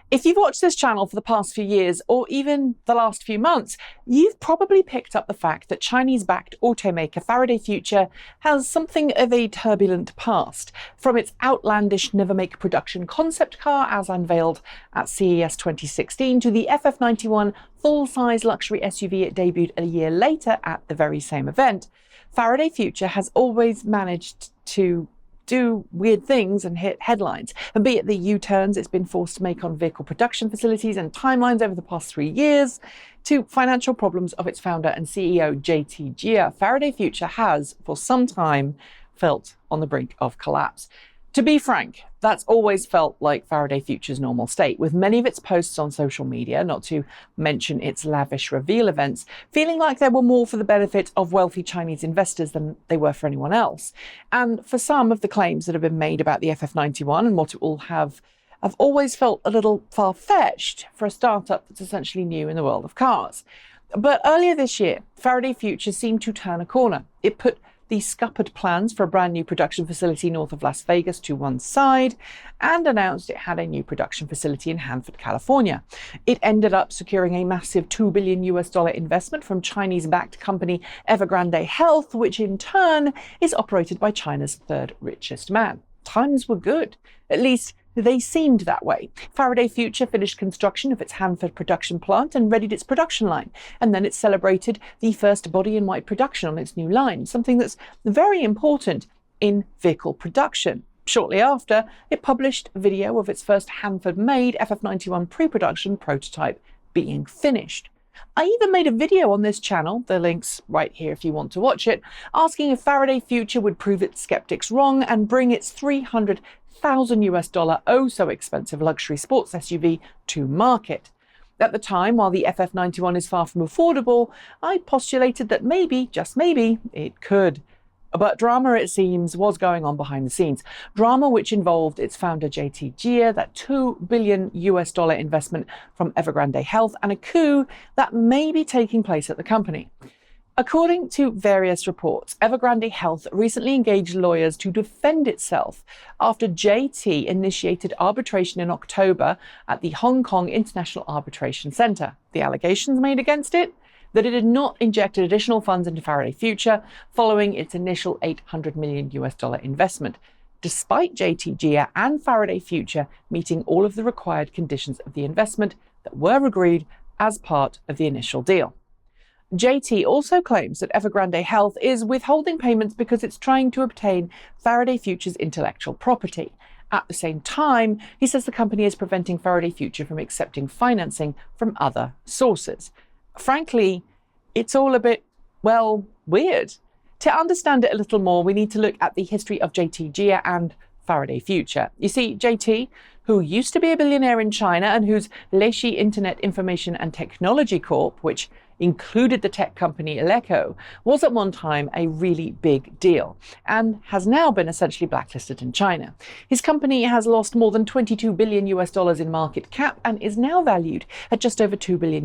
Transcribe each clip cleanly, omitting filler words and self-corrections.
If you've watched this channel for the past few years, or even the last few months, you've probably picked up the fact that Chinese-backed automaker Faraday Future has something of a turbulent past. From its outlandish never-make production concept car as unveiled at CES 2016 to the FF91 full-size luxury SUV it debuted a year later at the very same event, Faraday Future has always managed to do weird things and hit headlines. And be it the U-turns it's been forced to make on vehicle production facilities and timelines over the past 3 years, to financial problems of its founder and CEO JT Jia, Faraday Future has, for some time, felt on the brink of collapse. To be frank, that's always felt like Faraday Future's normal state, with many of its posts on social media, not to mention its lavish reveal events, feeling like they were more for the benefit of wealthy Chinese investors than they were for anyone else. And for some of the claims that have been made about the FF91 and what it will have always felt a little far-fetched for a startup that's essentially new in the world of cars. But earlier this year, Faraday Future seemed to turn a corner. It put the scuppered plans for a brand new production facility north of Las Vegas to one side and announced it had a new production facility in Hanford, California. It ended up securing a massive $2 billion investment from Chinese-backed company Evergrande Health, which in turn is operated by China's third richest man. Times were good. At least they seemed that way. Faraday Future finished construction of its Hanford production plant and readied its production line. And then it celebrated the first body-in-white production on its new line, something that's very important in vehicle production. Shortly after, it published a video of its first Hanford-made FF91 pre-production prototype being finished. I even made a video on this channel, the link's right here if you want to watch it, asking if Faraday Future would prove its skeptics wrong and bring its $300,000 oh so expensive luxury sports SUV to market. At the time, while the FF91 is far from affordable, I postulated that maybe, just maybe, it could. But drama, it seems, was going on behind the scenes. Drama which involved its founder JT Jia, that $2 billion investment from Evergrande Health, and a coup that may be taking place at the company. According to various reports, Evergrande Health recently engaged lawyers to defend itself after JT initiated arbitration in October at the Hong Kong International Arbitration Centre. The allegations made against it? That it had not injected additional funds into Faraday Future following its initial $800 million investment, despite JT Jia and Faraday Future meeting all of the required conditions of the investment that were agreed as part of the initial deal. JT also claims that Evergrande Health is withholding payments because it's trying to obtain Faraday Future's intellectual property. At the same time, he says the company is preventing Faraday Future from accepting financing from other sources. Frankly, it's all a bit, well, weird. To understand it a little more, we need to look at the history of JT Jia and Faraday Future. You see, JT, who used to be a billionaire in China and whose Leishi Internet Information and Technology Corp, which included the tech company Eleco, was at one time a really big deal and has now been essentially blacklisted in China. His company has lost more than $22 billion in market cap and is now valued at just over $2 billion.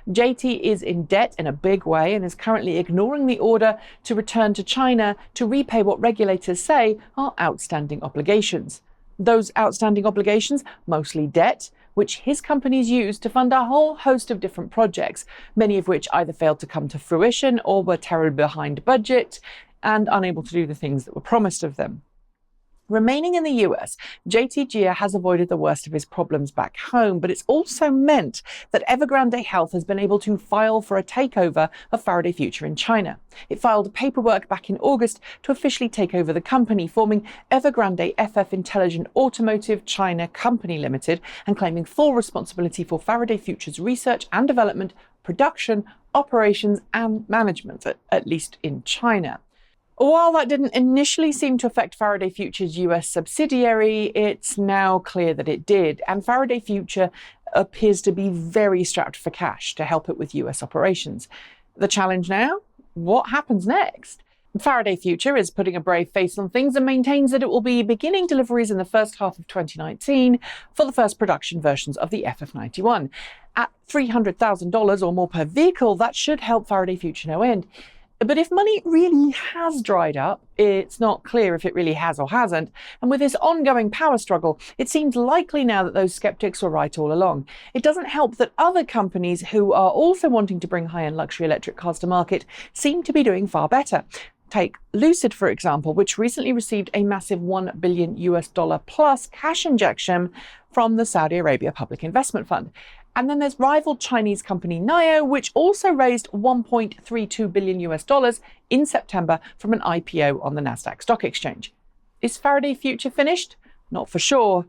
JT is in debt in a big way and is currently ignoring the order to return to China to repay what regulators say are outstanding obligations. Those outstanding obligations, mostly debt, which his companies use to fund a whole host of different projects, many of which either failed to come to fruition or were terribly behind budget and unable to do the things that were promised of them. Remaining in the US, JT Jia has avoided the worst of his problems back home, but it's also meant that Evergrande Health has been able to file for a takeover of Faraday Future in China. It filed paperwork back in August to officially take over the company, forming Evergrande FF Intelligent Automotive China Company Limited and claiming full responsibility for Faraday Future's research and development, production, operations and management, at least in China. While that didn't initially seem to affect Faraday Future's US subsidiary, it's now clear that it did, and Faraday Future appears to be very strapped for cash to help it with US operations. The challenge now? What happens next? Faraday Future is putting a brave face on things and maintains that it will be beginning deliveries in the first half of 2019 for the first production versions of the FF91. At $300,000 or more per vehicle, that should help Faraday Future no end. But if money really has dried up, it's not clear if it really has or hasn't. And with this ongoing power struggle, it seems likely now that those skeptics were right all along. It doesn't help that other companies who are also wanting to bring high-end luxury electric cars to market seem to be doing far better. Take Lucid, for example, which recently received a massive $1 billion plus cash injection from the Saudi Arabia Public Investment Fund. And then there's rival Chinese company Niro, which also raised $1.32 billion in September from an IPO on the Nasdaq Stock Exchange. Is Faraday Future finished? Not for sure,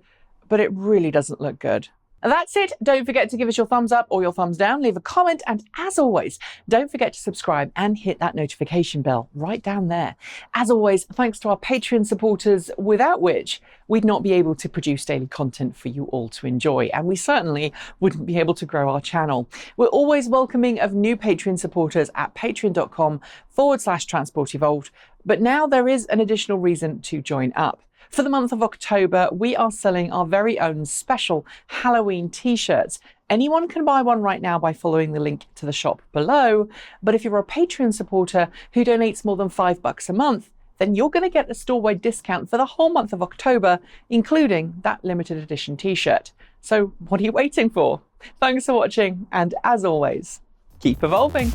but it really doesn't look good. That's it. Don't forget to give us your thumbs up or your thumbs down, leave a comment, and as always, don't forget to subscribe and hit that notification bell right down there. As always, thanks to our Patreon supporters, without which we'd not be able to produce daily content for you all to enjoy, and we certainly wouldn't be able to grow our channel. We're always welcoming of new Patreon supporters at patreon.com/transportevolved, but now there is an additional reason to join up. For the month of October, we are selling our very own special Halloween t-shirts. Anyone can buy one right now by following the link to the shop below. But if you're a Patreon supporter who donates more than $5 a month, then you're going to get a store-wide discount for the whole month of October, including that limited edition t-shirt. So what are you waiting for? Thanks for watching, and as always, keep evolving.